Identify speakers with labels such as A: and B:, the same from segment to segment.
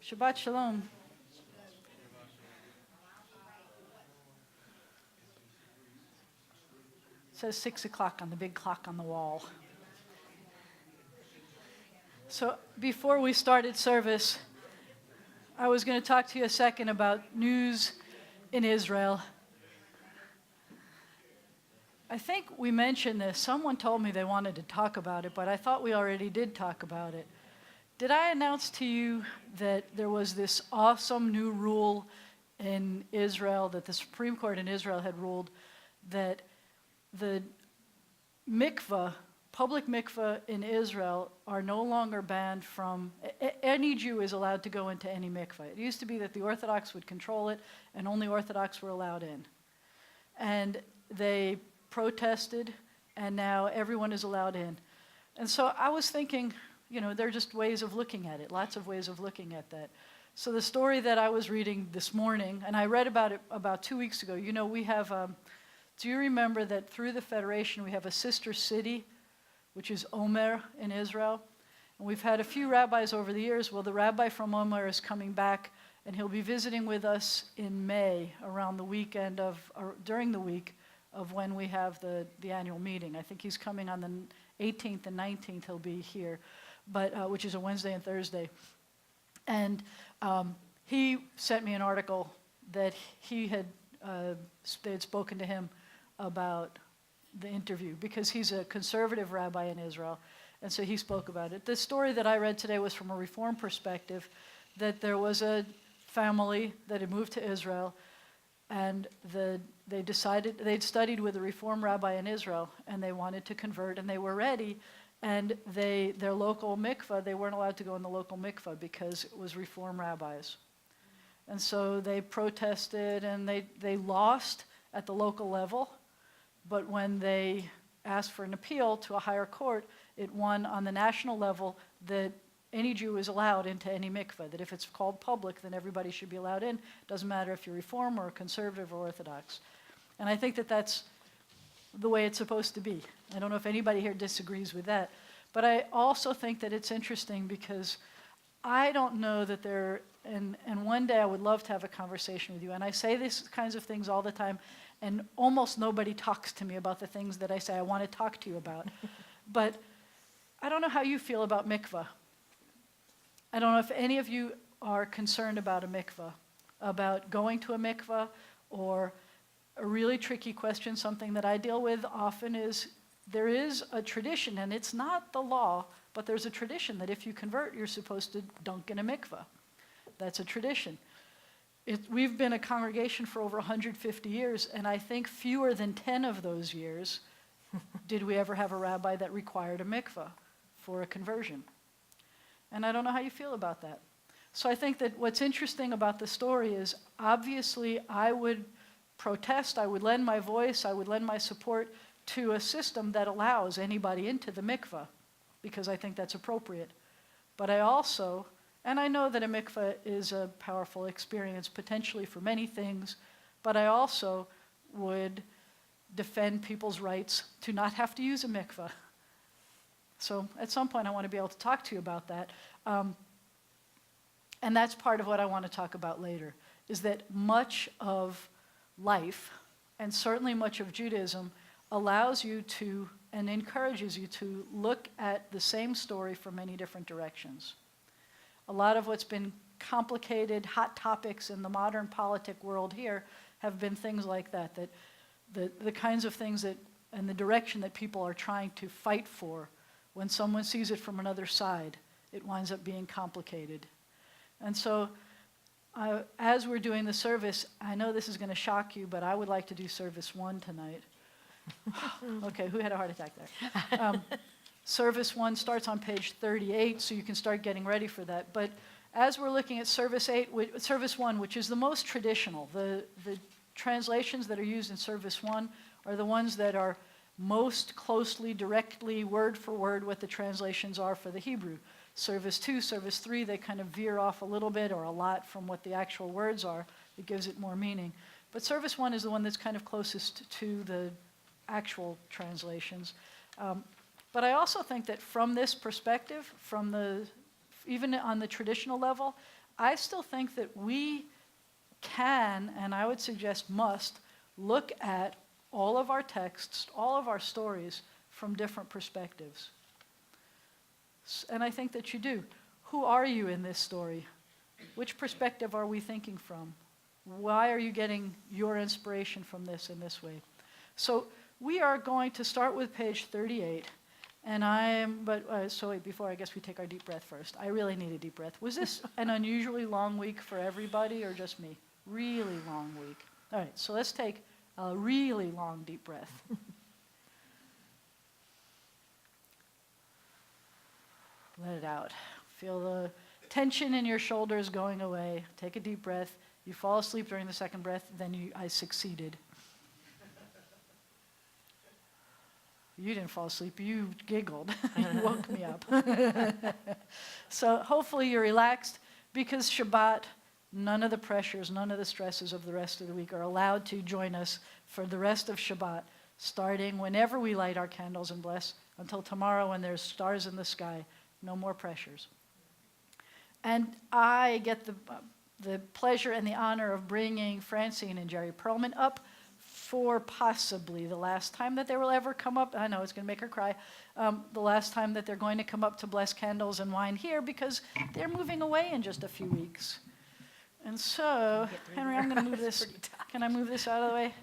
A: Shabbat Shalom. It says 6 o'clock on the big clock on the wall. So before we started service, I was going to talk to you a second about news in Israel. I think we mentioned this. Someone told me they wanted to talk about it, but I thought we already did talk about it. Did I announce to you that there was this awesome new rule in Israel, that the Supreme Court in Israel had ruled that the mikveh, public mikveh in Israel, are no longer banned from, any Jew is allowed to go into any mikveh. It used to be that the Orthodox would control it, and only Orthodox were allowed in. And they protested, and now everyone is allowed in. And so I was thinking, there are just ways of looking at it, lots of ways of looking at that. So the story that I was reading this morning, and I read about it about 2 weeks ago, we have, do you remember that through the Federation we have a sister city, which is Omer in Israel? And we've had a few rabbis over the years. Well, the rabbi from Omer is coming back, and he'll be visiting with us in May, around the weekend during the week of when we have the annual meeting. I think he's coming on the 18th and 19th, he'll be here, but which is a Wednesday and Thursday. And he sent me an article that they had spoken to him about the interview, because he's a conservative rabbi in Israel, and so he spoke about it. The story that I read today was from a Reform perspective, that there was a family that had moved to Israel, and they'd studied with a Reform rabbi in Israel, and they wanted to convert, and they were ready, and their local mikveh, they weren't allowed to go in the local mikveh because it was Reform rabbis. And so they protested, and they lost at the local level, but when they asked for an appeal to a higher court, it won on the national level that any Jew is allowed into any mikveh, that if it's called public, then everybody should be allowed in. It doesn't matter if you're Reform or conservative or Orthodox. And I think that that's the way it's supposed to be. I don't know if anybody here disagrees with that. But I also think that it's interesting because I don't know that and one day I would love to have a conversation with you. And I say these kinds of things all the time, and almost nobody talks to me about the things that I say I want to talk to you about. But I don't know how you feel about mikveh. I don't know if any of you are concerned about a mikveh, about going to a mikveh, or a really tricky question, something that I deal with often is, there is a tradition, and it's not the law, but there's a tradition that if you convert, you're supposed to dunk in a mikveh. That's a tradition. We've been a congregation for over 150 years, and I think fewer than 10 of those years did we ever have a rabbi that required a mikveh for a conversion. And I don't know how you feel about that. So I think that what's interesting about the story is, obviously I would protest, I would lend my voice, I would lend my support to a system that allows anybody into the mikveh, because I think that's appropriate. But I also, and I know that a mikveh is a powerful experience potentially for many things, but I also would defend people's rights to not have to use a mikveh. So at some point I want to be able to talk to you about that. And that's part of what I want to talk about later, is that much of life, and certainly much of Judaism, allows you to and encourages you to look at the same story from many different directions. A lot of what's been complicated, hot topics in the modern politic world here have been things like that, that the kinds of things that, and the direction that people are trying to fight for, when someone sees it from another side, it winds up being complicated. And so as we're doing the service, I know this is going to shock you, but I would like to do service 1 tonight. Okay, who had a heart attack there? Service 1 starts on page 38, so you can start getting ready for that. But as we're looking at service 1, which is the most traditional, the translations that are used in service 1 are the ones that are most closely, directly, word for word, what the translations are for the Hebrew. Service 2, service 3, they kind of veer off a little bit or a lot from what the actual words are. It gives it more meaning. But service 1 is the one that's kind of closest to the actual translations. But I also think that from this perspective, even on the traditional level, I still think that we can, and I would suggest must, look at all of our texts, all of our stories from different perspectives. And I think that you do. Who are you in this story? Which perspective are we thinking from? Why are you getting your inspiration from this in this way? So we are going to start with page 38. So wait, before I guess we take our deep breath first. I really need a deep breath. Was this an unusually long week for everybody or just me? Really long week. All right, so let's take a really long deep breath. Let it out. Feel the tension in your shoulders going away. Take a deep breath. You fall asleep during the second breath, then I succeeded. You didn't fall asleep, you giggled. You woke me up. So hopefully you're relaxed, because Shabbat, none of the pressures, none of the stresses of the rest of the week are allowed to join us for the rest of Shabbat, starting whenever we light our candles and bless, until tomorrow when there's stars in the sky. No more pressures. And I get the pleasure and the honor of bringing Francine and Jerry Perlman up for possibly the last time that they will ever come up. I know it's going to make her cry. The last time that they're going to come up to bless candles and wine here, because they're moving away in just a few weeks. And so, Henry, I'm going to move this. Can I move this out of the way?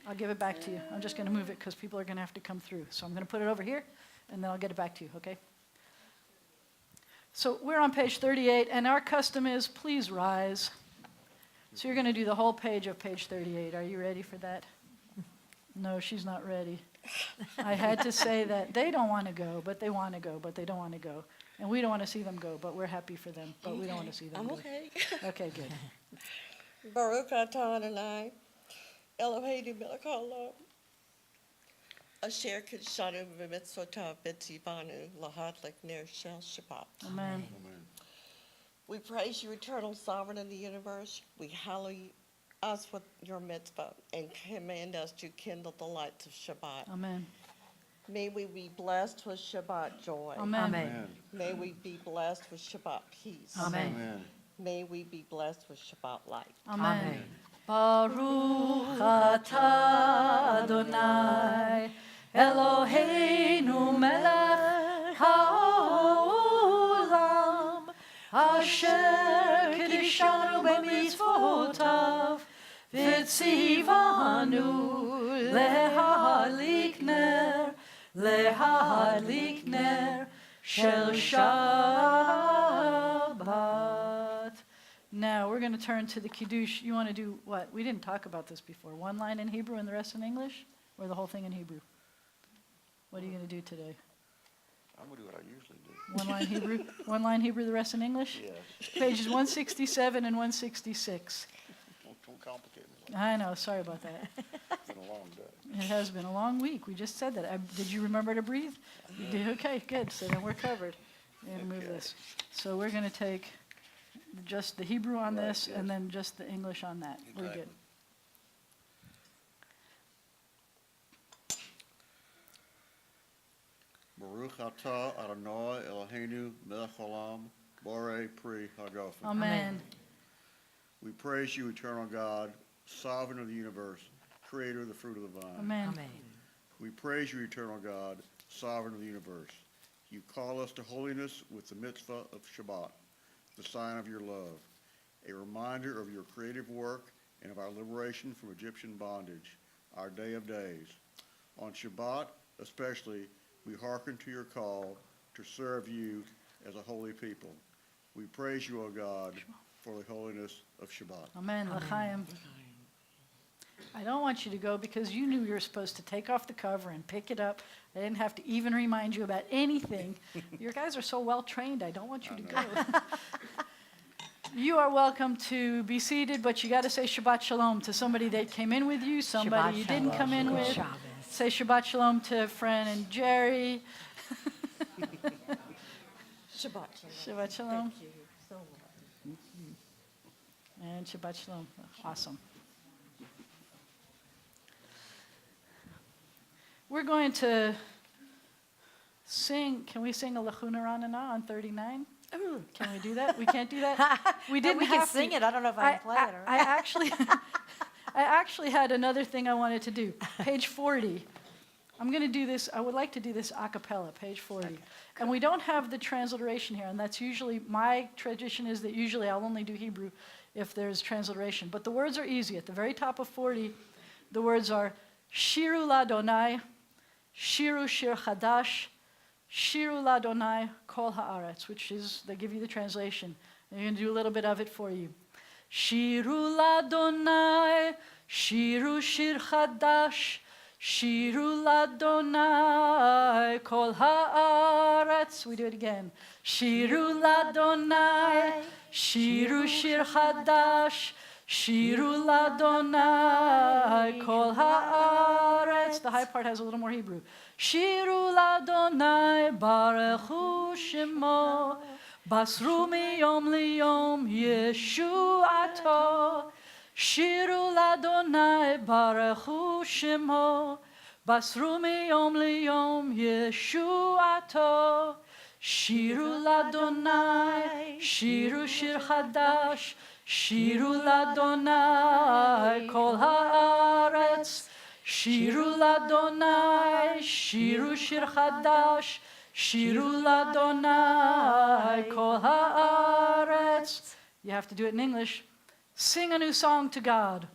A: I'll give it back to you. I'm just going to move it because people are going to have to come through. So I'm going to put it over here, and then I'll get it back to you, okay? So we're on page 38, and our custom is, please rise. So you're going to do the whole page of page 38. Are you ready for that? No, she's not ready. I had to say that they don't want to go, but they want to go, but they don't want to go. And we don't want to see them go, but we're happy for them, but we don't want to see them go.
B: I'm okay.
A: Okay, good.
B: Baruch atah Adonai, Eloheinu melech haolam, asher kidshanu v'mitzvotav v'tzivanu lahadlik ner shel Shabbat.
A: Amen.
B: We praise you, eternal sovereign of the universe. We hallow us with your mitzvah and command us to kindle the lights of Shabbat.
A: Amen.
B: May we be blessed with Shabbat joy.
A: Amen.
C: Amen.
B: May we be blessed with Shabbat peace.
A: Amen.
C: Amen.
B: May we be blessed with Shabbat light.
A: Amen. Baruch atah Adonai Eloheinu melech haolam asher kiddushanu b'mitzvotav v'tzivanu lehadlik ner shel Shabbat. Now we're going to turn to the Kiddush. You want to do what? We didn't talk about this before. One line in Hebrew and the rest in English? Or the whole thing in Hebrew? What are you going to do today?
C: I'm going to do what I usually do.
A: One line Hebrew? One line Hebrew, the rest in English?
C: Yes.
A: Pages 167 and 166.
C: Don't complicate me.
A: I know, sorry about that.
C: It's been a long day.
A: It has been a long week. We just said that. Did you remember to breathe? You did? Okay, good. So then we're covered. We're going to move this. So we're going to take just the Hebrew on
C: Right,
A: this,
C: yes.
A: and then just the English on that. We're
C: Exactly.
A: good.
C: Baruch atah Adonai Eloheinu melech haolam borei pri hagafen.
A: Amen.
C: We praise you, eternal God, sovereign of the universe, creator of the fruit of the vine.
A: Amen.
C: We praise you, eternal God, sovereign of the universe. You call us to holiness with the mitzvah of Shabbat, the sign of your love, a reminder of your creative work and of our liberation from Egyptian bondage, our day of days. On Shabbat, especially, we hearken to your call to serve you as a holy people. We praise you, O God, for the holiness of Shabbat.
A: Amen. L'chaim. I don't want you to go because you knew you were supposed to take off the cover and pick it up. I didn't have to even remind you about anything. Your guys are so well trained, I don't want you to go. You are welcome to be seated, but you got to say Shabbat Shalom to somebody that came in with you, somebody you didn't come in with. Say Shabbat Shalom to Fran and Jerry.
B: Shabbat shalom.
A: Shabbat Shalom.
B: Thank you so much.
A: And Shabbat Shalom. Awesome. We're going to sing. Can we sing a Lachuna Ranana on 39?
B: Ooh,
A: Can we do that? We can't do that? We didn't
D: We can
A: have to.
D: sing it. I don't know if I can play it.
A: I actually, I actually had another thing I wanted to do. Page 40. I'm going to do this. I would like to do this a cappella, page 40. And we don't have the transliteration here, and that's usually, my tradition is that usually I'll only do Hebrew if there's transliteration. But the words are easy. At the very top of 40, the words are Shiru Ladonai, Shiru Shir Chadash, Shiru Ladonai Kol Haaretz, which is, they give you the translation. And you're going to do a little bit of it for you. Shiru Ladonai, Shiru Shir Chadash, Shiru Ladonai Kol Haaretz. We do it again. Shiru Ladonai, Shiru Shir Chadash, Shiru Ladonai Kol Haaretz. The high part has a little more Hebrew. Shiru Ladonai Barechu Shemo, Basru miyom liyom Yeshuato. Shiru Ladonai Barechu Shemo, Basru miyom liyom Yeshuato. Shiru Ladonai, Shiru Shir Chadash, Shiru Ladonai Kol Haaretz. Shiru Ladonai, Shiru Shir Chadash, Shiru Ladonai Kol Haaretz. You have to do it in English. Sing a new song to God.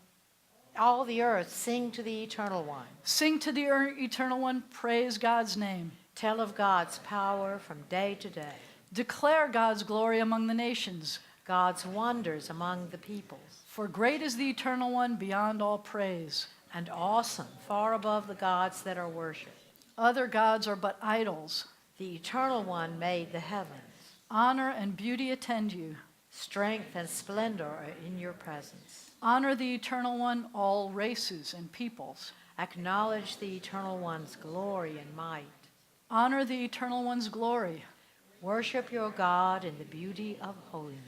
D: All the earth, sing to the Eternal One.
A: Sing to the Eternal One. Praise God's name.
D: Tell of God's power from day to day.
A: Declare God's glory among the nations.
D: God's wonders among the peoples.
A: For great is the Eternal One beyond all praise.
D: And awesome, far above the gods that are worshipped.
A: Other gods are but idols.
D: The Eternal One made the heavens.
A: Honor and beauty attend you.
D: Strength and splendor are in your presence.
A: Honor the Eternal One, all races and peoples.
D: Acknowledge the Eternal One's glory and might.
A: Honor the Eternal One's glory.
D: Worship your God in the beauty of holiness.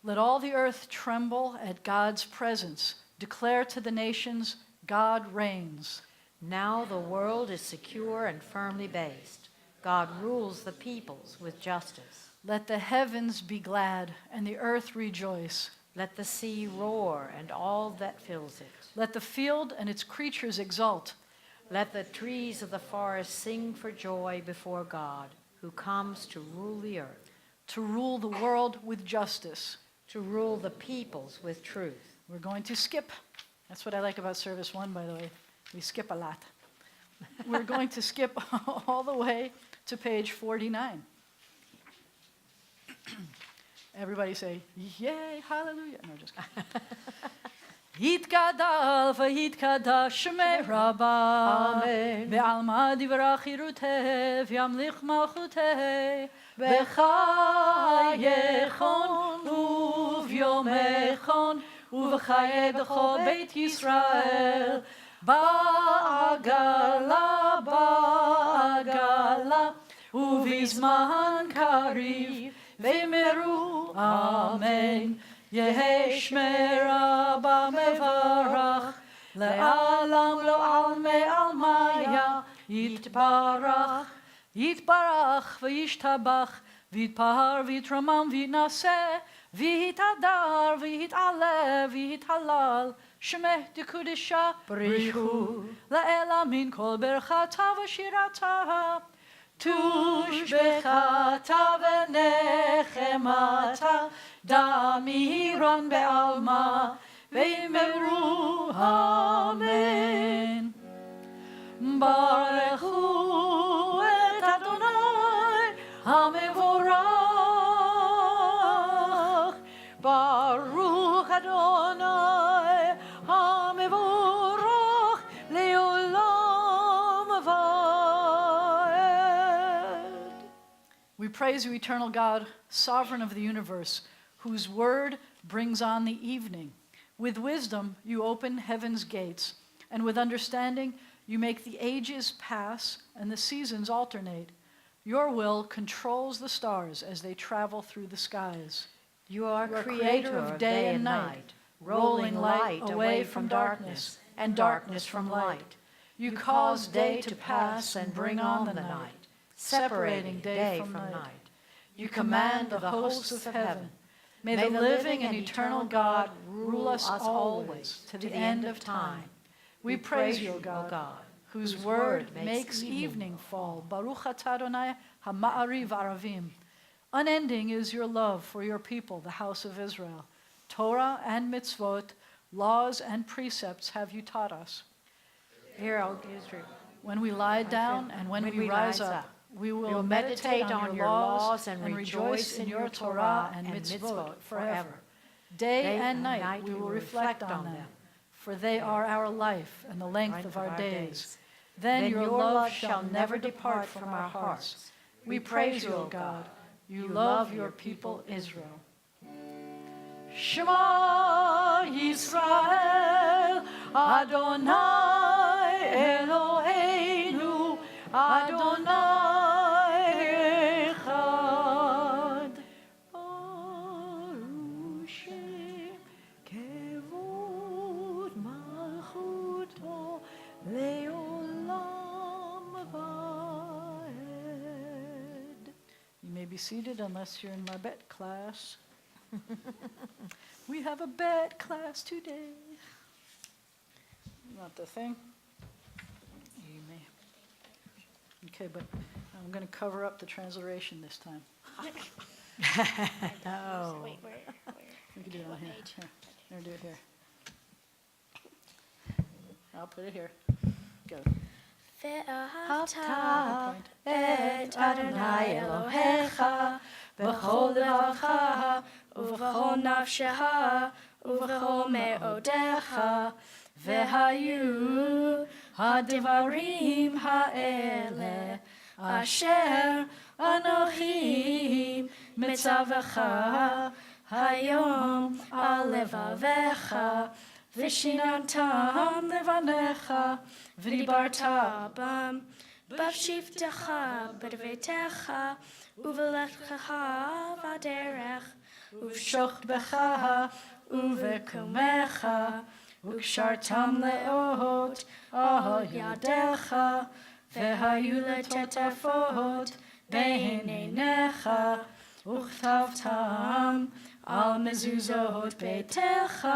A: Let all the earth tremble at God's presence. Declare to the nations, God reigns.
D: Now the world is secure and firmly based. God rules the peoples with justice.
A: Let the heavens be glad and the earth rejoice.
D: Let the sea roar and all that fills it.
A: Let the field and its creatures exult.
D: Let the trees of the forest sing for joy before God, who comes to rule the earth.
A: To rule the world with justice.
D: To rule the peoples with truth.
A: We're going to skip. That's what I like about Service 1, by the way. We skip a lot. We're going to skip all the way to page 49. Everybody say, yay, hallelujah. No, just kidding. Yitgadal v'yitkadash shmei Rabba.
D: Amen.
A: Ve'alma divra chiruteh v'yamlich malchuteh. V'chayechon u'v'yomechon u'v'chaye b'chol Beit Yisrael. Ba'agala, ba'agala, u'v'zman kariv. V'meru, amen. Yehi shmei Rabba mevarach, le'alam lo alme almaya, yitbarach, yitbarach v'yishtabach, v'yitpahar v'yitramam v'yitnaseh, v'yitadar v'yit'aleh v'yithalal, shemeh dekudisha brichu, la'ela min kol berchata v'shirata. Tush bechata v'nechemata, damiron be'alma, ve'meru amen. Barechu et Adonai hamevorach, Baruch Adonai hamevorach le'olam va'ed. We praise you, eternal God, sovereign of the universe, whose word brings on the evening. With wisdom you open heaven's gates, and with understanding you make the ages pass and the seasons alternate. Your will controls the stars as they travel through the skies.
D: You are creator of day and night, rolling light away from darkness and darkness from light. You cause day to pass and bring on the night, separating day from night.
A: You command the hosts of heaven. May the living and eternal God rule us always to the end of time. We praise you, O God, whose word makes evening fall. Baruch atah Adonai ha'ma'ariv aravim. Unending is your love for your people, the house of Israel. Torah and mitzvot, laws and precepts have you taught us.
D: Hear, O Israel.
A: When we lie down and when we rise up, we will meditate on your laws and rejoice in your Torah and mitzvot forever. Day and night we will reflect on them, for they are our life and the length of our days. Then your love shall never depart from our hearts. We praise you, O God. You love your people Israel. Shema Yisrael, Adonai Eloheinu, Adonai Echad. Baruch Shem Kevod Malchuto Leolam Vaed. You may be seated unless you're in my bet class. We have a bet class today. You want the thing? You may. Okay, but I'm going to cover up the transliteration this time.
D: No.
E: Wait, where?
A: We can do it on here. Here, I'm going to do it here. I'll put it here. Go.
E: ואהבת
A: Point.
E: את אדוני אלוהיך בכל לבבך ובכל נפשך ובכל מאודיך והיו הדברים האלה אשר אנוכי מצווך היום על לבביך ושיננתם לבניך ודיברת בם בשבתך בביתך ובלכתך בדרך ובשוכבך ובקומך וקשרתם לאות על ידיך והיו לטטפות בין עיניך וכתבתם על מזוזות ביתך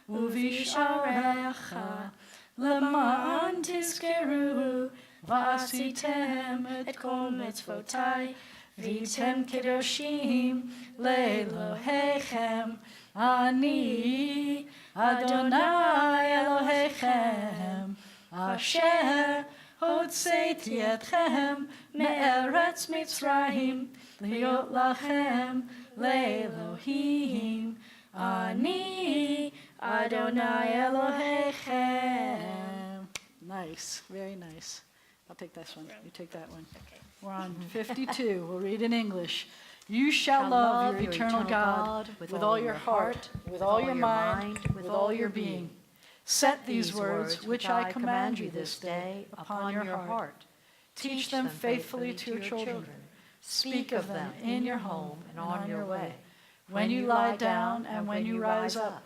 E: ובשעריך למען תזכרו ועשיתם את כל מצוותי והייתם קדושים לאלוהיכם אני אדוני אלוהיכם אשר הוצאתי אתכם מארץ מצרים להיות לכם לאלוהים אני Adonai Elohechem.
A: Nice, very nice. I'll take this one. You take that one. We're on 52. We'll read in English. You shall love your eternal God with all your heart, with all your mind, with all your being. Set these words, which I command you this day, upon your heart. Teach them faithfully to your children. Speak of them in your home and on your way, when you lie down and when you rise up.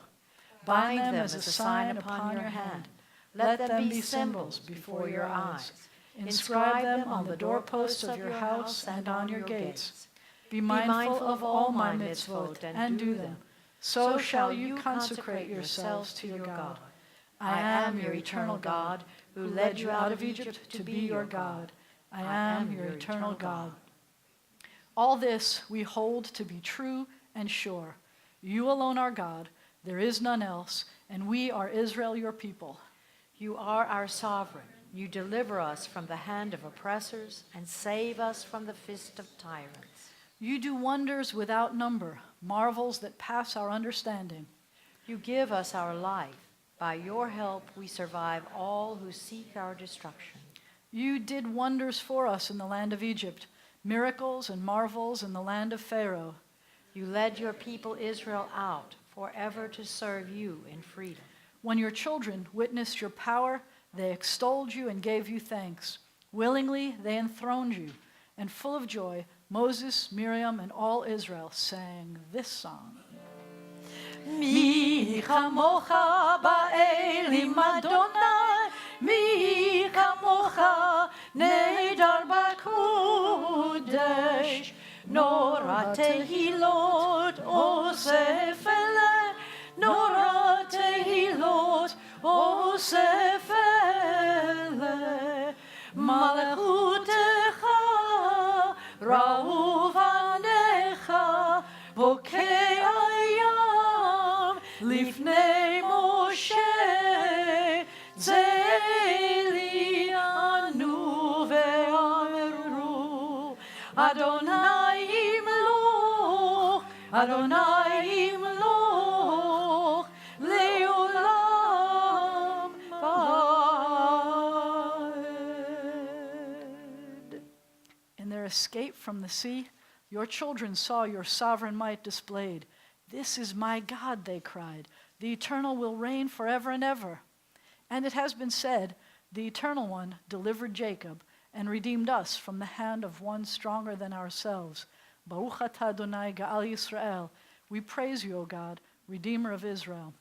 A: Bind them as a sign upon your hand. Let them be symbols before your eyes. Inscribe them on the doorposts of your house and on your gates. Be mindful of all my mitzvot and do them. So shall you consecrate yourselves to your God. I am your eternal God, who led you out of Egypt to be your God. I am your eternal God. All this we hold to be true and sure. You alone are God, there is none else, and we are Israel, your people.
D: You are our sovereign. You deliver us from the hand of oppressors and save us from the fist of tyrants.
A: You do wonders without number, marvels that pass our understanding.
D: You give us our life. By your help we survive all who seek our destruction.
A: You did wonders for us in the land of Egypt, miracles and marvels in the land of Pharaoh.
D: You led your people Israel out forever to serve you in freedom.
A: When your children witnessed your power, they extolled you and gave you thanks. Willingly they enthroned you, and full of joy, Moses, Miriam, and all Israel sang this song. Mi chamocha ba'elim Adonai, mi chamocha nedar b'kodesh,
D: Nora tehilot osef ele, Nora tehilot osef ele, Malachutecha ra'u vanecha, bokei hayam lifnei Moshe, zeli anu ve'amru, Adonai imloch, Adonai imloch, le'olam va'ed.
A: In their escape from the sea, your children saw your sovereign might displayed. This is my God, they cried. The Eternal will reign forever and ever. And it has been said, the Eternal One delivered Jacob and redeemed us from the hand of one stronger than ourselves. Baruch atah Adonai Ga'al Yisrael. We praise you, O God, Redeemer of Israel.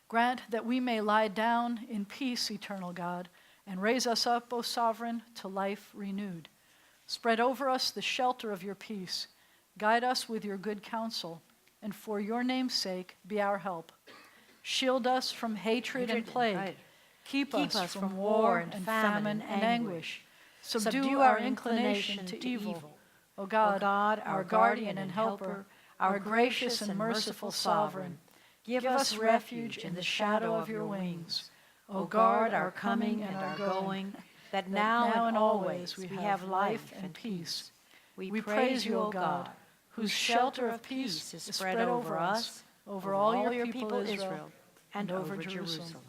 A: Grant that we may lie down in peace, Eternal God, and raise us up, O Sovereign, to life renewed. Spread over us the shelter of your peace. Guide us with your good counsel, and for your name's sake be our help. Shield us from hatred and plague.
D: Right.
A: Keep us from war and famine and anguish. Subdue our inclination to evil. O God, our guardian and helper, our gracious and merciful sovereign, give us refuge in the shadow of your wings. O guard our coming and our going, that now and always we have life and peace. We praise you, O God, whose shelter of peace is spread over us, over all your people Israel, and over Jerusalem.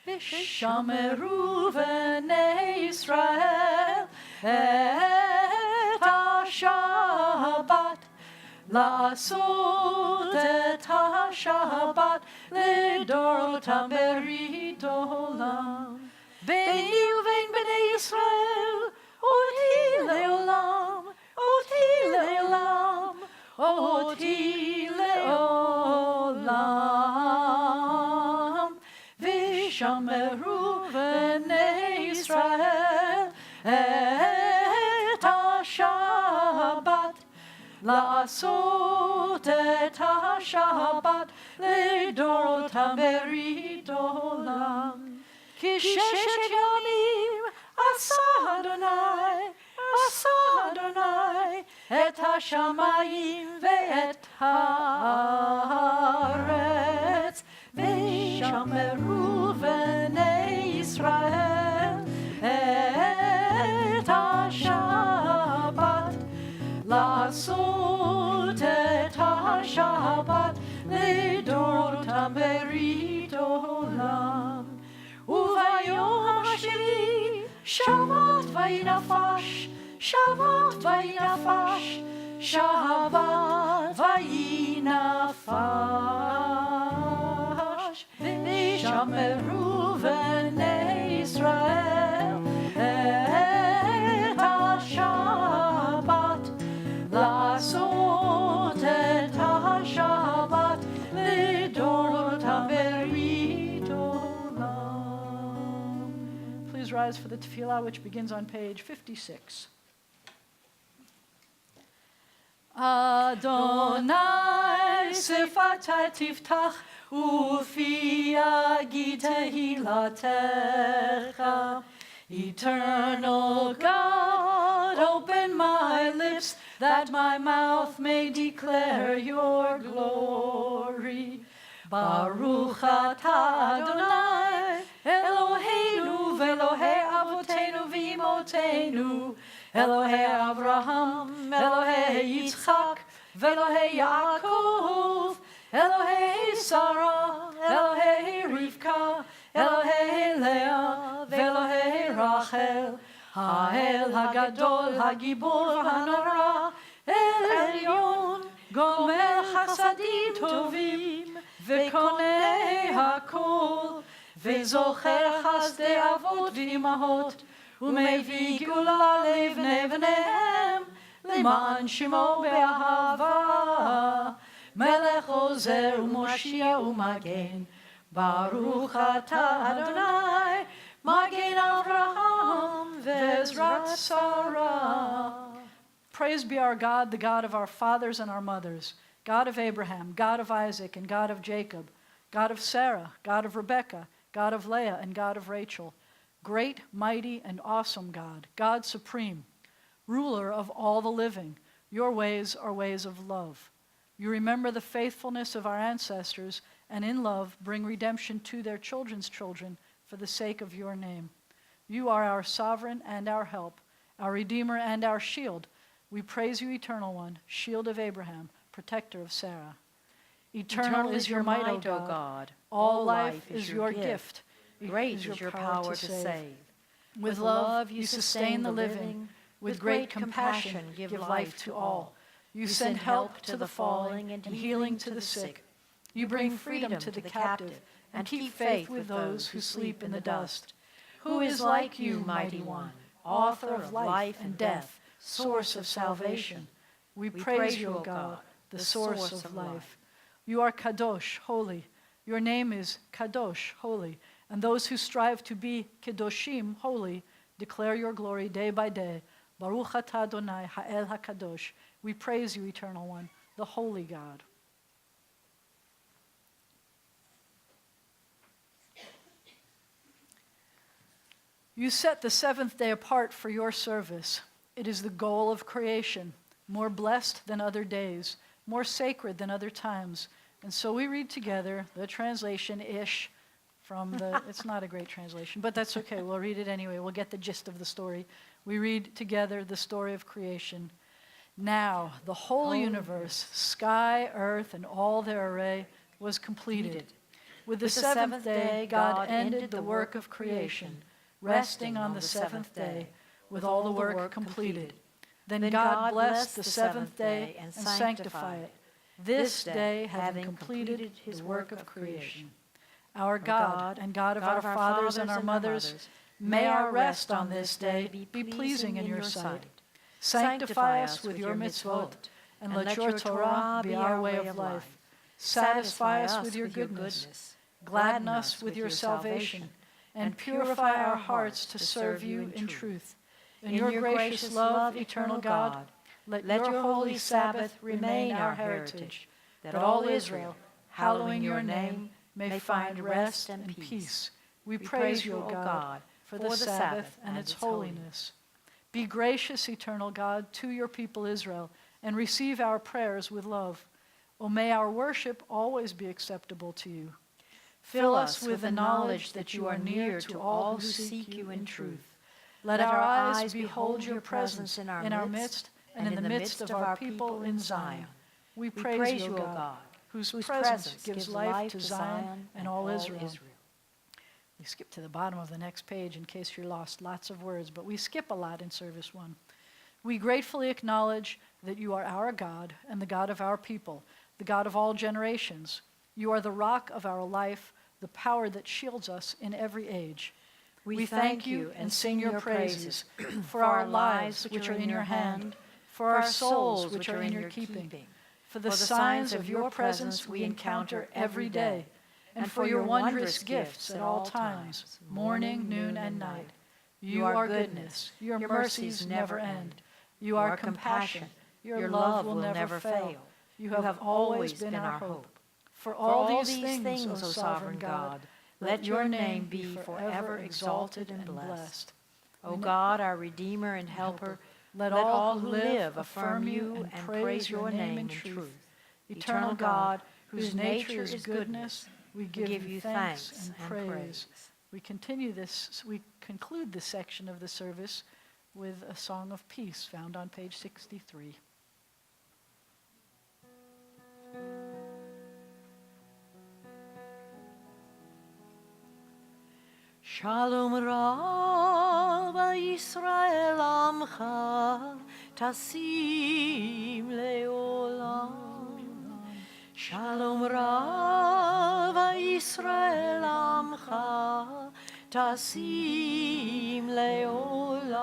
A: Vishameru v'nei Yisrael et ha-Shabbat, la'asot et ha-Shabbat לדורותם ברית עולם. ביני ובין בני ישראל, אותי לעולם, אותי לעולם, אותי לעולם. ושמרו בני ישראל את השבת, לעשות את השבת לדורותם ברית עולם. כי ששת ימים עשה אדוני את השמיים ואת הארץ, ושמרו בני ישראל את השבת, לעשות את השבת לדורותם ברית עולם. וביום השביעי שבת וינפש, שבת וינפש, שבת וינפש. ושמרו בני ישראל את השבת, לעשות את השבת לדורותם ברית עולם. Please rise for the tefillah, which begins on page 56. Adonai sefatai tiftach ufi yagid tehilatecha. Eternal God, open my lips that my mouth may declare your glory. Baruch atah Adonai Eloheinu ve'Elohei avotenu v'imotenu, Elohei Avraham, Elohei Yitzchak, ve'Elohei Yaakov, Elohei Sarah, Elohei Rivka, Elohei Leah, ve'Elohei Rachel, Ha'el Hagadol, Hagibor, Hanora, El Elyon, Gomer Chasadim Tovim, ve'Konei Hakol, ve'Zocher Chasdei Avot v'Imahot, ומביא גאולה לבני בניהם, למען שמו באהבה. מלך עוזר ומושיע ומגן, ברוך אתה אדוני, מגן אברהם ועזרת שרה. Praise be our God, the God of our fathers and our mothers, God of Abraham, God of Isaac, and God of Jacob, God of Sarah, God of Rebekah, God of Leah, and God of Rachel, great, mighty, and awesome God, God supreme, ruler of all the living. Your ways are ways of love. You remember the faithfulness of our ancestors, and in love bring redemption to their children's children for the sake of your name. You are our sovereign and our help, our Redeemer and our shield. We praise you, Eternal One, shield of Abraham, protector of Sarah. Eternal is your might, O God. All life is your gift.
D: Great is your power to save.
A: With love you sustain the living. With great compassion give life to all. You send help to the falling and healing to the sick. You bring freedom to the captive and keep faith with those who sleep in the dust. Who is like you, mighty one, author of life and death, source of salvation? We praise you, O God, the source of life. You are Kadosh, holy. Your name is Kadosh, holy. And those who strive to be Kedoshim, holy, declare your glory day by day. Baruch atah Adonai ha'el hakadosh. We praise you, Eternal One, the holy God. You set the seventh day apart for your service. It is the goal of creation, more blessed than other days, more sacred than other times. And so we read together the translation-ish from the, it's not a great translation, but that's okay. We'll read it anyway. We'll get the gist of the story. We read together the story of creation. Now, the whole universe, sky, earth, and all their array, was completed. With the seventh day, God ended the work of creation, resting on the seventh day, with all the work completed. Then God blessed the seventh day and sanctified it, this day having completed his work of creation. Our God and God of our fathers and our mothers, may our rest on this day be pleasing in your sight. Sanctify us with your mitzvot, and let your Torah be our way of life. Satisfy us with your goodness, gladden us with your salvation, and purify our hearts to serve you in truth. In your gracious love, eternal God, let your holy Sabbath remain our heritage, that all Israel, hallowing your name, may find rest and peace. We praise you, O God, for the Sabbath and its holiness. Be gracious, eternal God, to your people Israel, and receive our prayers with love. O may our worship always be acceptable to you. Fill us with the knowledge that you are near to all who seek you in truth. Let our eyes behold your presence in our midst and in the midst of our people in Zion. We praise you, O God, whose presence gives life to Zion and all Israel. We skip to the bottom of the next page in case you're lost. Lots of words, but we skip a lot in Service 1. We gratefully acknowledge that you are our God and the God of our people, the God of all generations. You are the rock of our life, the power that shields us in every age. We thank you and sing your praises for our lives which are in your hand, for our souls which are in your keeping, for the signs of your presence we encounter every day, and for your wondrous gifts at all times, morning, noon, and night. You are goodness. Your mercies never end. You are compassion. Your love will never fail. You have always been our hope. For all these things, O sovereign God, let your name be forever exalted and blessed. O God, our Redeemer and Helper, let all who live affirm you and praise your name in truth. Eternal God, whose nature is goodness, we give you thanks and praise. We conclude this section of the service with a song of peace found on page 63.
D: Shalom Rabba Yisrael Amcha Tasim Leolam. Shalom Rabba Yisrael Amcha Tasim Leolam.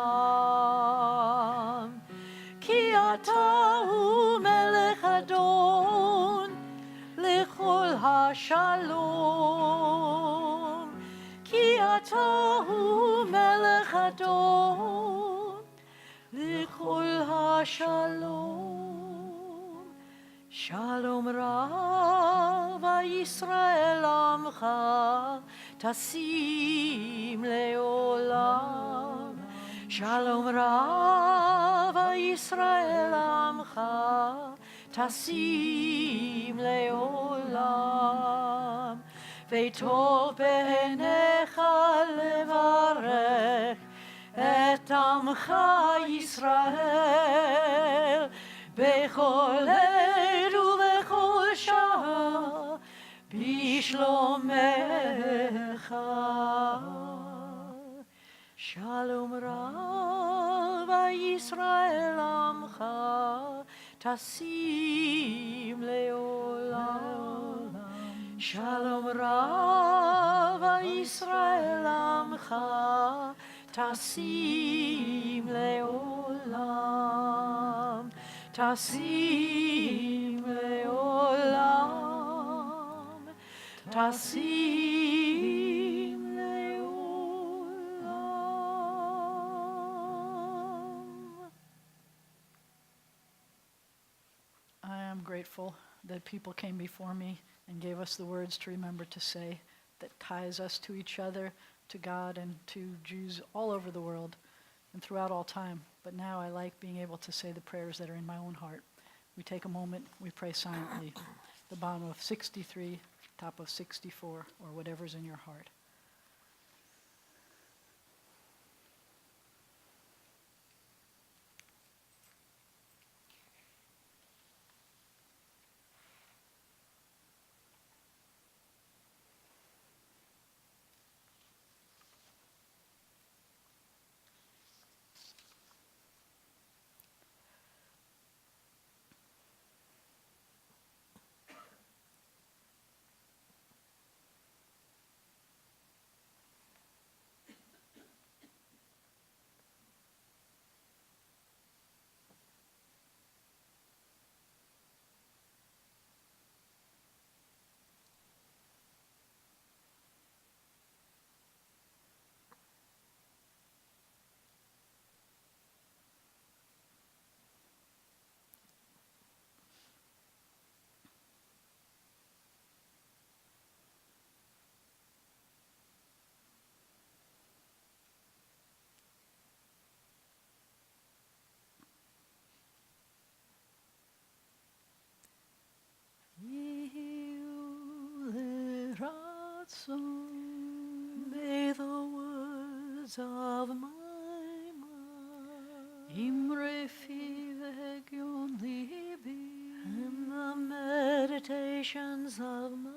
D: Ki ata hu melech adon lechol hashalom. Ki ata hu melech adon lechol shalom. Shalom Rav Yisrael Amcha Tasim Leolam. Shalom Rav Yisrael Amcha Tasim Leolam. Ve'tov be'enecha levarech et Amcha Yisrael bechol עת ובכל שעה בשלומך. שלום רב ישראל עמך תשים לעולם. שלום רב ישראל עמך תשים לעולם. תשים לעולם. תשים לעולם.
A: I am grateful that people came before me and gave us the words to remember to say that ties us to each other, to God, and to Jews all over the world and throughout all time. But now I like being able to say the prayers that are in my own heart. We take a moment, we pray silently. The bottom of 63, top of 64, or whatever's in your heart.
D: May the words of my mouth and the meditations of my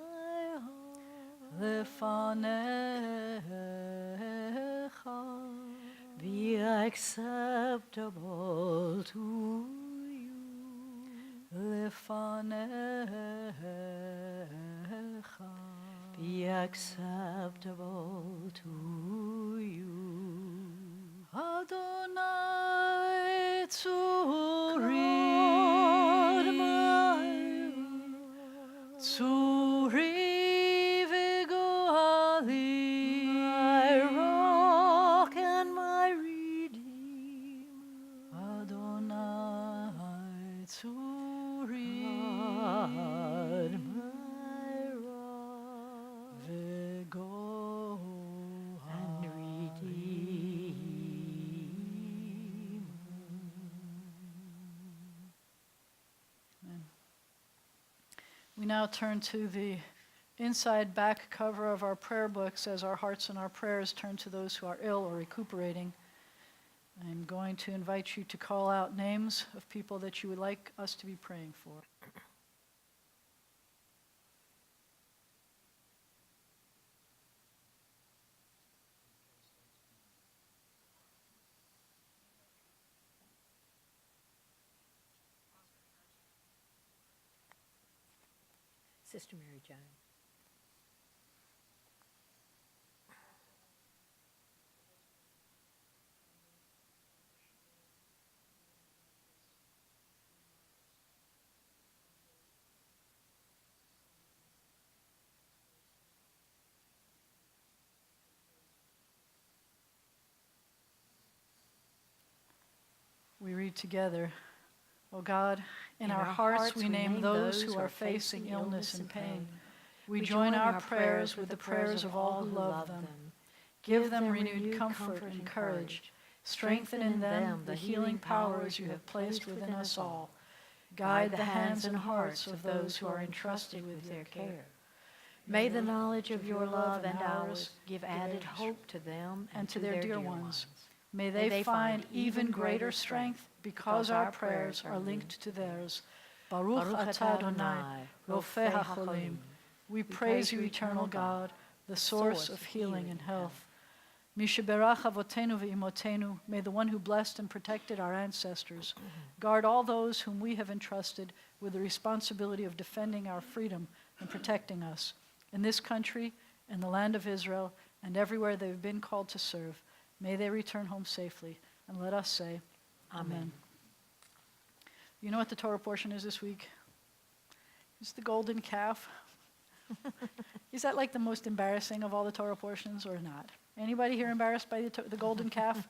D: heart be acceptable to you. Be acceptable to you.
A: Adonai Tzuri, Tzuri v'goali,
D: my rock and my redeemer.
A: Adonai Tzuri,
D: God, my rock and redeemer.
A: We now turn to the inside back cover of our prayer books as our hearts and our prayers turn to those who are ill or recuperating. I'm going to invite you to call out names of people that you would like us to be praying for.
D: Sister Mary Jana.
A: We read together O God, in our hearts we name those who are facing illness and pain. We join our prayers with the prayers of all who love them. Give them renewed comfort and courage. Strengthen in them the healing powers you have placed within us all. Guide the hands and hearts of those who are entrusted with their care.
D: May the knowledge of your love and ours give added hope to them
A: and to their dear ones. May they find even greater strength because our prayers are linked to theirs. Baruch atah Adonai, Rofeh HaCholim. We praise you, eternal God, the source of healing and health. Misheberach avotenu ve'imotenu, may the one who blessed and protected our ancestors guard all those whom we have entrusted with the responsibility of defending our freedom and protecting us in this country, in the land of Israel, and everywhere they've been called to serve. May they return home safely. And let us say, Amen. You know what the Torah portion is this week? It's the golden calf. Is that like the most embarrassing of all the Torah portions or not? Anybody here embarrassed by the golden calf?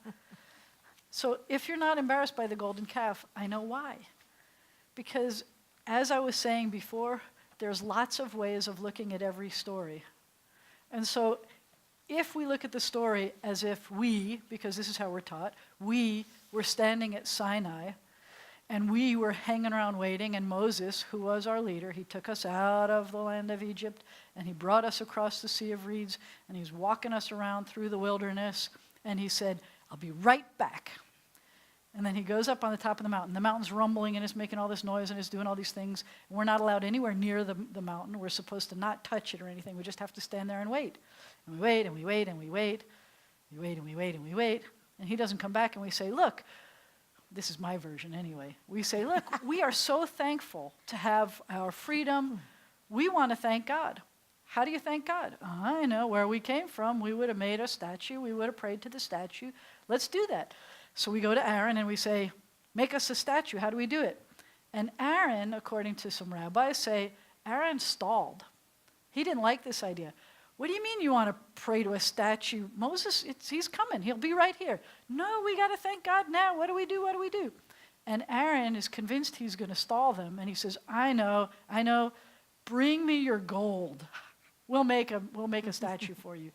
A: So if you're not embarrassed by the golden calf, I know why. Because as I was saying before, there's lots of ways of looking at every story. And so if we look at the story as if we, because this is how we're taught, we were standing at Sinai and we were hanging around waiting, and Moses, who was our leader, he took us out of the land of Egypt and he brought us across the Sea of Reeds and he's walking us around through the wilderness and he said, I'll be right back. And then he goes up on the top of the mountain. The mountain's rumbling and it's making all this noise and it's doing all these things. We're not allowed anywhere near the mountain. We're supposed to not touch it or anything. We just have to stand there and wait. And we wait and we wait and we wait. We wait and we wait and we wait. And he doesn't come back and we say, look, this is my version anyway. We say, look, we are so thankful to have our freedom. We want to thank God. How do you thank God? I know where we came from. We would have made a statue. We would have prayed to the statue. Let's do that. So we go to Aaron and we say, make us a statue. How do we do it? And Aaron, according to some rabbis, say, Aaron stalled. He didn't like this idea. What do you mean you want to pray to a statue? Moses, he's coming. He'll be right here. No, we got to thank God now. What do we do? What do we do? And Aaron is convinced he's going to stall them. And he says, I know. Bring me your gold. We'll make a statue for you.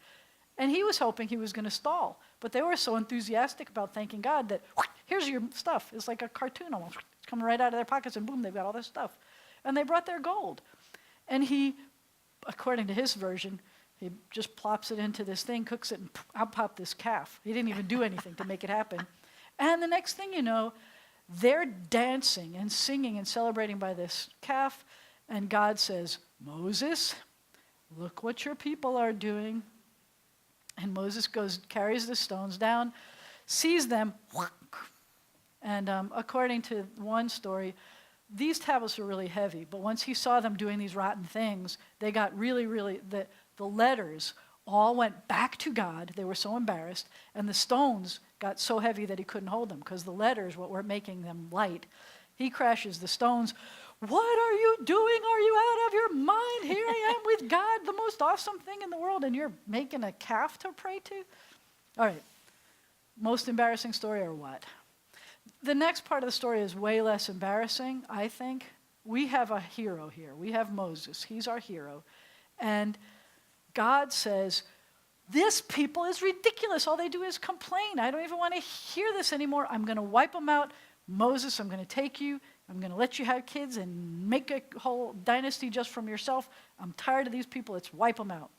A: And he was hoping he was going to stall. But they were so enthusiastic about thanking God that, here's your stuff. It's like a cartoon almost. It's coming right out of their pockets and boom, they've got all this stuff. And they brought their gold. And he, according to his version, he just plops it into this thing, cooks it, and out popped this calf. He didn't even do anything to make it happen. And the next thing you know, they're dancing and singing and celebrating by this calf. And God says, Moses, look what your people are doing. And Moses carries the stones down, sees them, and according to one story, these tablets were really heavy, but once he saw them doing these rotten things, they got really, the letters all went back to God. They were so embarrassed, and the stones got so heavy that he couldn't hold them, because the letters were making them light. He crashes the stones. What are you doing? Are you out of your mind? Here I am with God, the most awesome thing in the world, and you're making a calf to pray to? All right. Most embarrassing story or what? The next part of the story is way less embarrassing, I think. We have a hero here. We have Moses. He's our hero. And God says, this people is ridiculous. All they do is complain. I don't even want to hear this anymore. I'm going to wipe them out. Moses, I'm going to take you. I'm going to let you have kids and make a whole dynasty just from yourself. I'm tired of these people. Let's wipe them out.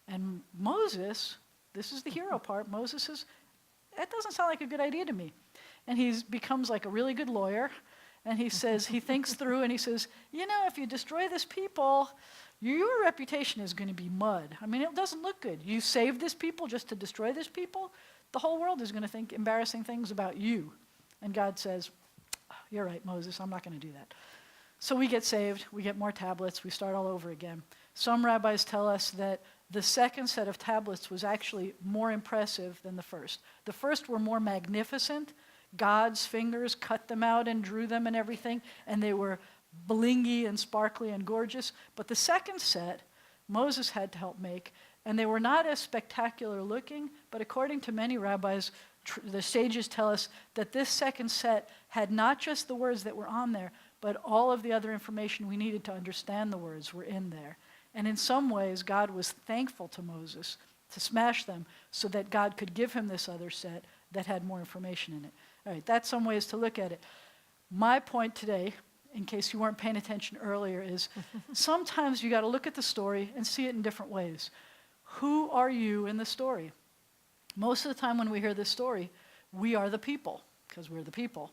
A: And Moses, this is the hero part. Moses says, that doesn't sound like a good idea to me. And he becomes like a really good lawyer. And he says, he thinks through and he says, if you destroy this people, your reputation is going to be mud. I mean, it doesn't look good. You saved this people just to destroy this people. The whole world is going to think embarrassing things about you. And God says, you're right, Moses, I'm not going to do that. So we get saved, we get more tablets, we start all over again. Some rabbis tell us that the second set of tablets was actually more impressive than the first. The first were more magnificent. God's fingers cut them out and drew them and everything, and they were blingy and sparkly and gorgeous. But the second set, Moses had to help make, and they were not as spectacular looking, but according to many rabbis, the sages tell us that this second set had not just the words that were on there, but all of the other information we needed to understand the words were in there. And in some ways, God was thankful to Moses to smash them so that God could give him this other set that had more information in it. All right, that's some ways to look at it. My point today, in case you weren't paying attention earlier, is sometimes you got to look at the story and see it in different ways. Who are you in the story? Most of the time when we hear this story, we are the people, because we're the people.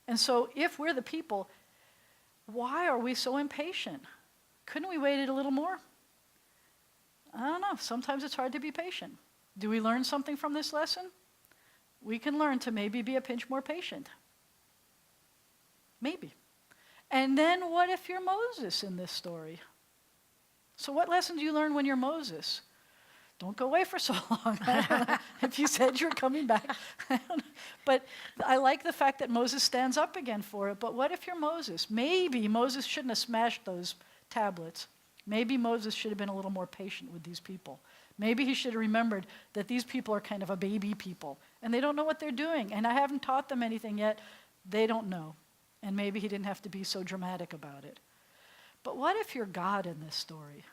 A: And so if we're the people, why are we so impatient? Couldn't we wait a little more? I don't know. Sometimes it's hard to be patient. Do we learn something from this lesson? We can learn to maybe be a pinch more patient. Maybe. And then what if you're Moses in this story? So what lesson do you learn when you're Moses? Don't go away for so long. I don't know if you said you're coming back. But I like the fact that Moses stands up again for it. But what if you're Moses? Maybe Moses shouldn't have smashed those tablets. Maybe Moses should have been a little more patient with these people. Maybe he should have remembered that these people are kind of a baby people, and they don't know what they're doing, and I haven't taught them anything yet. They don't know, and maybe he didn't have to be so dramatic about it. But what if you're God in this story?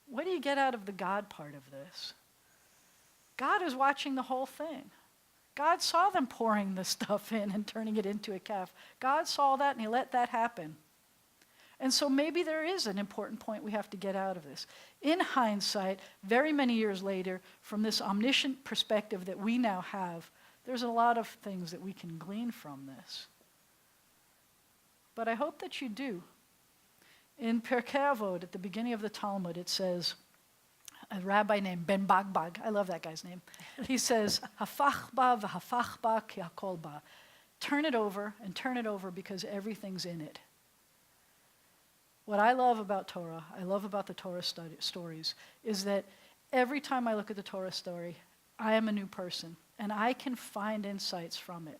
A: What do you get out of the God part of this? God is watching the whole thing. God saw them pouring the stuff in and turning it into a calf. God saw that, and he let that happen. And so maybe there is an important point we have to get out of this. In hindsight, very many years later, from this omniscient perspective that we now have, there's a lot of things that we can glean from this. But I hope that you do. In Pirkei Avot, at the beginning of the Talmud, it says, a rabbi named Ben Bagbag, I love that guy's name, he says, Hafach ba v'hafach ba ki hakol ba. Turn it over and turn it over because everything's in it. What I love about Torah, I love about the Torah stories, is that every time I look at the Torah story, I am a new person, and I can find insights from it.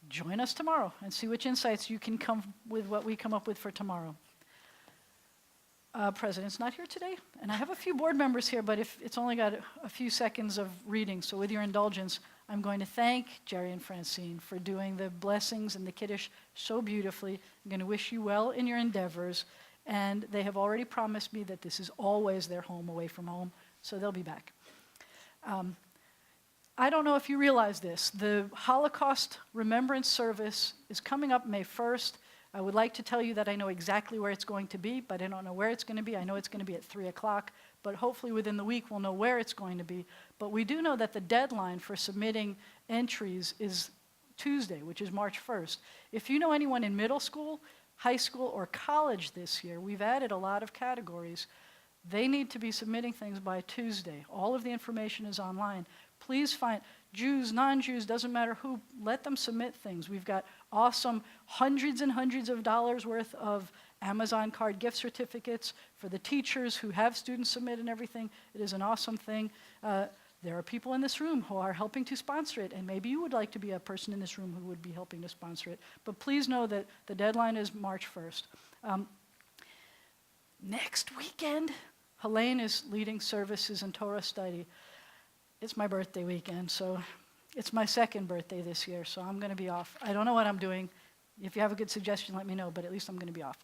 A: Join us tomorrow and see which insights you can come with what we come up with for tomorrow. President's not here today, and I have a few board members here, but if it's only got a few seconds of reading, so with your indulgence, I'm going to thank Jerry and Francine for doing the blessings and the Kiddush so beautifully. I'm going to wish you well in your endeavors, and they have already promised me that this is always their home away from home, so they'll be back. I don't know if you realize this. The Holocaust Remembrance Service is coming up May 1st. I would like to tell you that I know exactly where it's going to be, but I don't know where it's going to be. I know it's going to be at 3 o'clock, but hopefully within the week we'll know where it's going to be. But we do know that the deadline for submitting entries is Tuesday, which is March 1st. If you know anyone in middle school, high school, or college this year, we've added a lot of categories. They need to be submitting things by Tuesday. All of the information is online. Please find Jews, non-Jews, doesn't matter who, let them submit things. We've got awesome hundreds and hundreds of dollars worth of Amazon card gift certificates for the teachers who have students submit and everything. It is an awesome thing. There are people in this room who are helping to sponsor it, and maybe you would like to be a person in this room who would be helping to sponsor it. But please know that the deadline is March 1st. Next weekend, Helene is leading services in Torah study. It's my birthday weekend, so it's my second birthday this year, so I'm going to be off. I don't know what I'm doing. If you have a good suggestion, let me know, but at least I'm going to be off.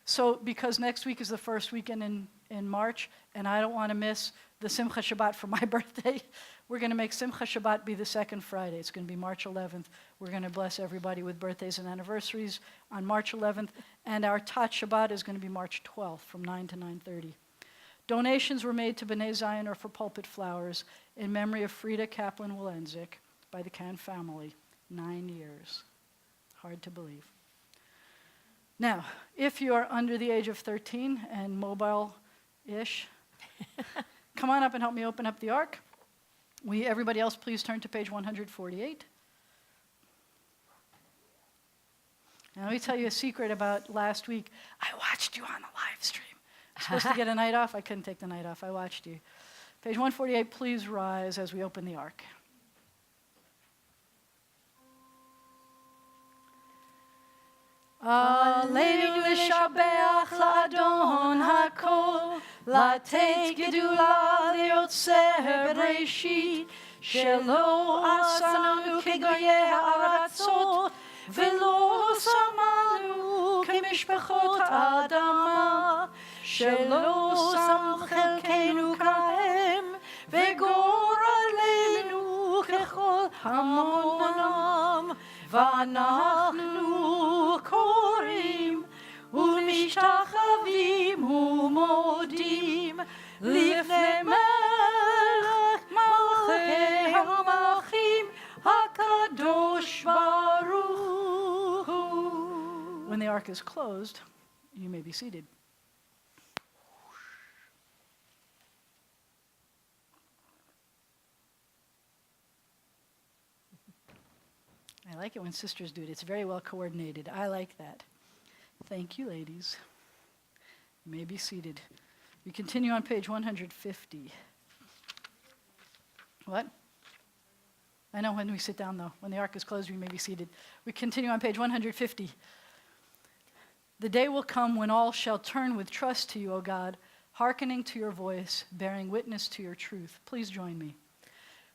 A: So because next week is the first weekend in March, and I don't want to miss the Simcha Shabbat for my birthday, we're going to make Simcha Shabbat be the second Friday. It's going to be March 11th. We're going to bless everybody with birthdays and anniversaries on March 11th, and our Tat Shabbat is going to be March 12th from 9 to 9:30. Donations were made to B'nai Zion or for Pulpit Flowers in memory of Frida Kaplan-Wolenzik by the Kahn family. 9 years. Hard to believe. Now, if you are under the age of 13 and mobile-ish, come on up and help me open up the Ark. Everybody else, please turn to page 148. Now, let me tell you a secret about last week. I watched you on the live stream. I'm supposed to get a night off. I couldn't take the night off. I watched you. Page 148, please rise as we open the Ark. Aleinu l'shabeach la'adon hakol, lateit gedula על יוצא בראשית, שלא עשנו כגויי הארצות, ולא שמנו כמשפחות האדמה, שלא שם חלקנו כהם, וגורלנו ככל המונם, ואנחנו קוראים ומשתחווים ומודים לפני מלך מלכי המלכים הקדוש ברוך הוא. When the ark is closed, you may be seated. I like it when sisters do it. It's very well coordinated. I like that. Thank you, ladies. You may be seated. We continue on page 150. What? I know when we sit down, though. When the ark is closed, we may be seated. We continue on page 150. The day will come when all shall turn with trust to you, O God, hearkening to your voice, bearing witness to your truth. Please join me.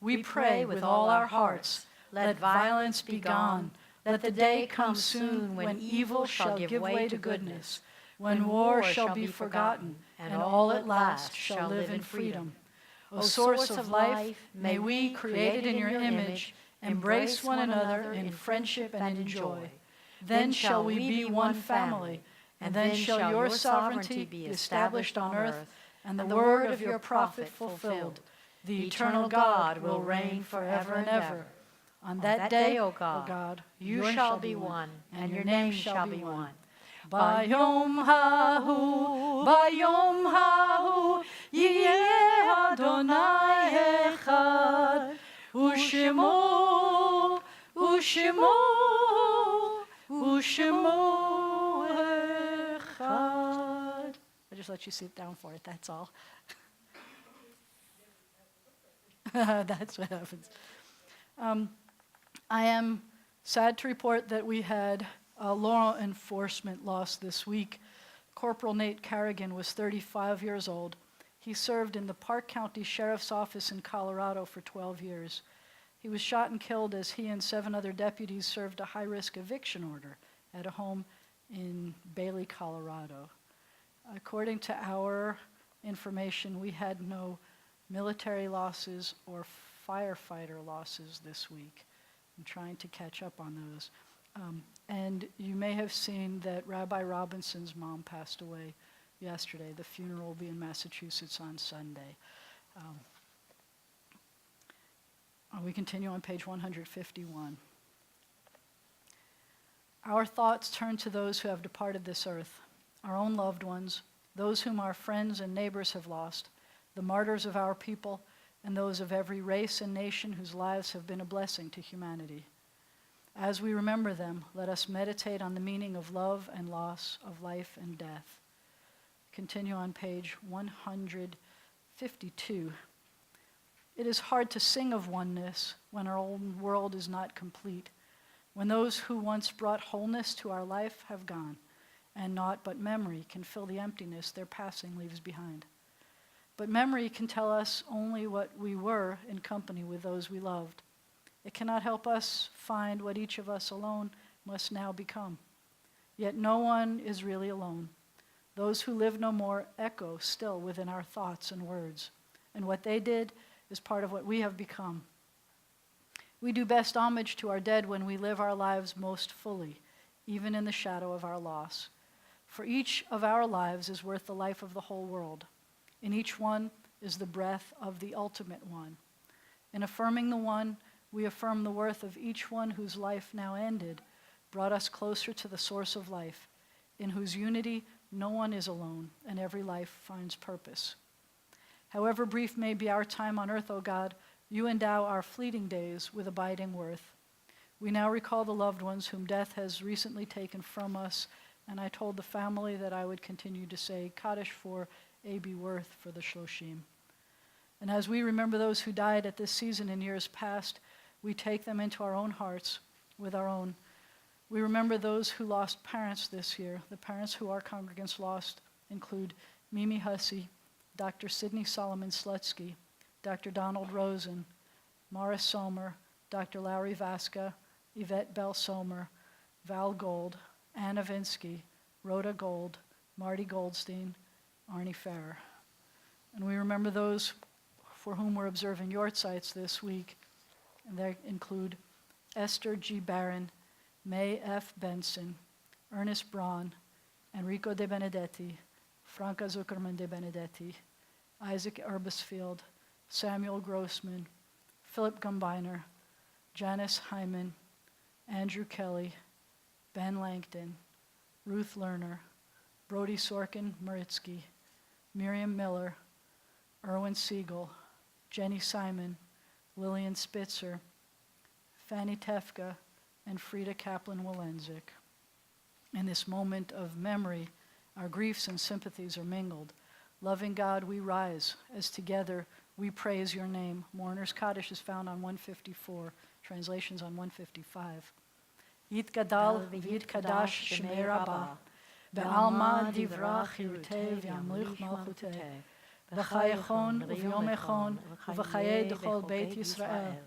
A: We pray with all our hearts. Let violence be gone. Let the day come soon when evil shall give way to goodness, when war shall be forgotten, and all at last shall live in freedom. O source of life, may we, created in your image, embrace one another in friendship and in joy. Then shall we be one family, and then shall your sovereignty be established on earth, and the word of your prophet fulfilled. The eternal God will reign forever and ever. On that day, O God, you shall be one, and your name shall be one. Bayom hahu, yeh Adonai echad, u'shemo echad. I just let you sit down for it, that's all. That's what happens. I am sad to report that we had a law enforcement loss this week. Corporal Nate Carrigan was 35 years old. He served in the Park County Sheriff's Office in Colorado for 12 years. He was shot and killed as he and 7 other deputies served a high-risk eviction order at a home in Bailey, Colorado. According to our information, we had no military losses or firefighter losses this week. I'm trying to catch up on those. And you may have seen that Rabbi Robinson's mom passed away yesterday. The funeral will be in Massachusetts on Sunday. We continue on page 151. Our thoughts turn to those who have departed this earth, our own loved ones, those whom our friends and neighbors have lost, the martyrs of our people, and those of every race and nation whose lives have been a blessing to humanity. As we remember them, let us meditate on the meaning of love and loss, of life and death. Continue on page 152. It is hard to sing of oneness when our own world is not complete, when those who once brought wholeness to our life have gone, and naught but memory can fill the emptiness their passing leaves behind. But memory can tell us only what we were in company with those we loved. It cannot help us find what each of us alone must now become. Yet no one is really alone. Those who live no more echo still within our thoughts and words, and what they did is part of what we have become. We do best homage to our dead when we live our lives most fully, even in the shadow of our loss. For each of our lives is worth the life of the whole world. In each one is the breath of the ultimate one. In affirming the one, we affirm the worth of each one whose life now ended, brought us closer to the source of life, in whose unity no one is alone and every life finds purpose. However brief may be our time on earth, O God, you endow our fleeting days with abiding worth. We now recall the loved ones whom death has recently taken from us, and I told the family that I would continue to say Kaddish for A.B. Worth for the Shloshim. And as we remember those who died at this season in years past, we take them into our own hearts with our own. We remember those who lost parents this year. The parents who our congregants lost include Mimi Hussey, Dr. Sidney Solomon Slutsky, Dr. Donald Rosen, Morris Somer, Dr. Larry Vasca, Yvette Bell Somer, Val Gold, Anna Vinsky, Rhoda Gold, Marty Goldstein, Arnie Farrer. And we remember those for whom we're observing Yortzites this week, and they include Esther G. Barron, May F. Benson, Ernest Braun, Enrico De Benedetti, Franca Zuckerman De Benedetti, Isaac Erbisfield, Samuel Grossman, Philip Gumbiner, Janice Hyman, Andrew Kelly, Ben Langton, Ruth Lerner, Brody Sorkin Maritsky, Miriam Miller, Erwin Siegel, Jenny Simon, Lillian Spitzer, Fanny Tefka, and Frida Kaplan-Walensik. In this moment of memory, our griefs and sympathies are mingled. Loving God, we rise as together we praise your name. Mourner's Kaddish is found on 154, translations on 155. Yit Gadal v'yit Kadash Shemei Rabbah, Be'alma Divrach Hirutei V'yamlich Malchutei, B'chayechon V'yom Echon V'chayei D'chol Beit Yisrael,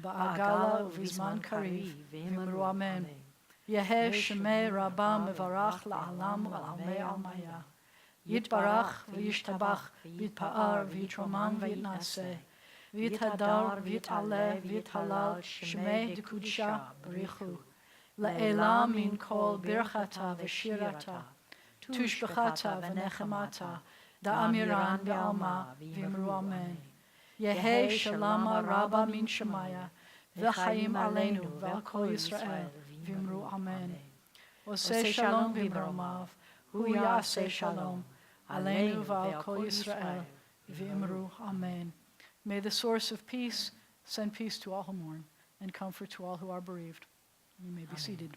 A: Ba'agala V'zman Kariv V'imru Amen. Yeheh Shemei Rabbah Mevarach La'alam V'almei Almaya. Yitbarach v'yishtabach v'yitpa'ar v'yitromam v'yitnaseh v'yithadar v'yitaleh v'yithalal shmei d'kudsha b'richu le'elam min kol birchata v'shirata tushbechata v'nechemata da'amiran b'alma v'imru amen. Yehei shalama rabba min shemaya v'chaim aleinu v'al kol Yisrael v'imru amen. Oseh shalom v'imromav hu yaseh shalom Aleinu v'al kol Yisrael, v'imru, amen. May the source of peace send peace to all who mourn and comfort to all who are bereaved. You may be seated.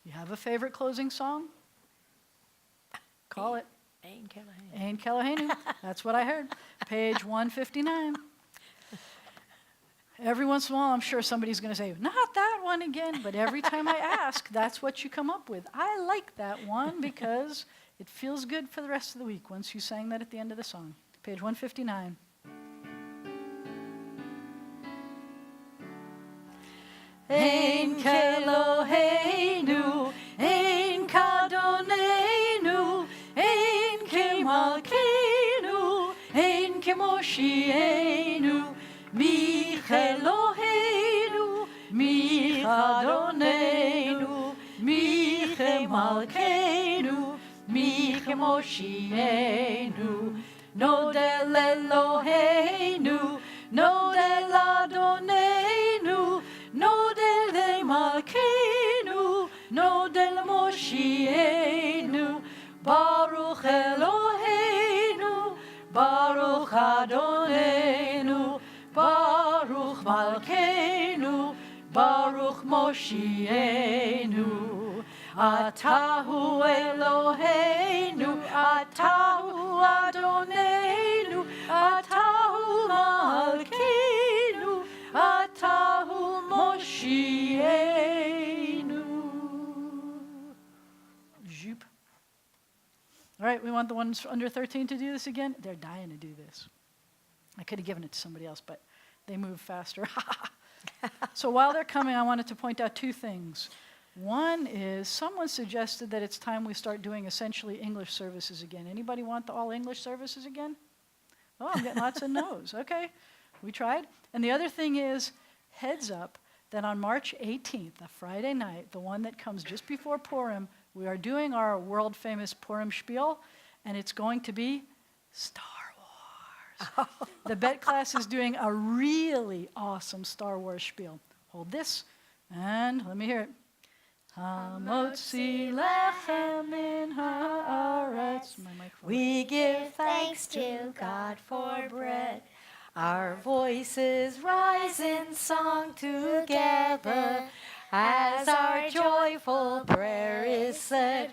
A: You have a favorite closing song? Call it.
D: Ein Kelohenu.
A: Ein Kelohenu. That's what I heard. Page 159. Every once in a while, I'm sure somebody's going to say, not that one again. But every time I ask, that's what you come up with. I like that one because it feels good for the rest of the week once you sang that at the end of the song. Page 159. Ein Kelohenu, Ein Kadonenu, Ein Kemalkenu, Ein Kemoshienu, Michelohenu, Michadonenu, Michemalkenu, Michemoshienu, Nodel Eloheinu, Nodel Adonenu, Nodel Malkeinu, Nodel Moshienu, Baruch Eloheinu, Baruch Adonenu, Baruch Malkeinu, Baruch Moshienu. Atahu Eloheinu, Atahu Adonenu, Atahu Malkeinu, Atahu Moshienu. Zoop. All right, we want the ones under 13 to do this again. They're dying to do this. I could have given it to somebody else, but they move faster. So while they're coming, I wanted to point out two things. One is someone suggested that it's time we start doing essentially English services again. Anybody want the all English services again? Oh, I'm getting lots of no's. Okay, we tried. And the other thing is, heads up that on March 18th, a Friday night, the one that comes just before Purim, we are doing our world famous Purim spiel, and it's going to be Star Wars. The Bet class is doing a really awesome Star Wars spiel. Hold this, and let me hear it. Hamotzi lechem min haaretz.
D: We give thanks to God for bread. Our voices rise in song together as our joyful prayer is said.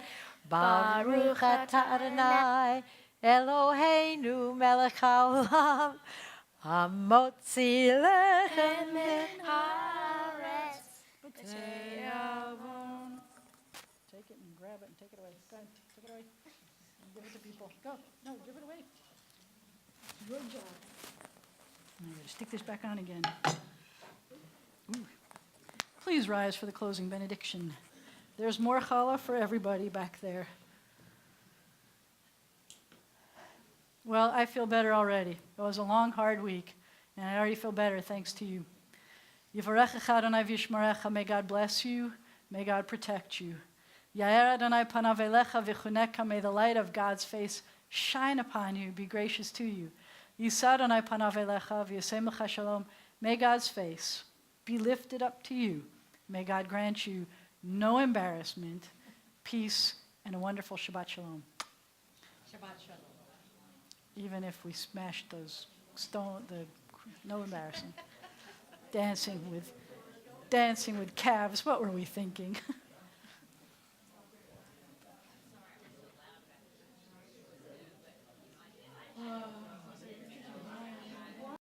D: Baruch atah Adonai Eloheinu melech haolam hamotzi lechem min haaretz.
A: Take it and grab it and take it away. Go ahead, take it away. Give it to people. Go. No, give it away. Good job. I'm going to stick this back on again. Ooh. Please rise for the closing benediction. There's more challah for everybody back there. Well, I feel better already. It was a long, hard week, and I already feel better thanks to you. Yivarechecha Adonai v'yishmerecha. May God bless you. May God protect you. Yair Adonai panav elecha v'chuneka. May the light of God's face shine upon you, be gracious to you. Yisa Adonai panav elecha v'yasem lecha shalom. May God's face be lifted up to you. May God grant you no embarrassment, peace, and a wonderful Shabbat shalom.
D: Shabbat shalom.
A: Even if we smashed those no embarrassing. Dancing with calves, what were we thinking?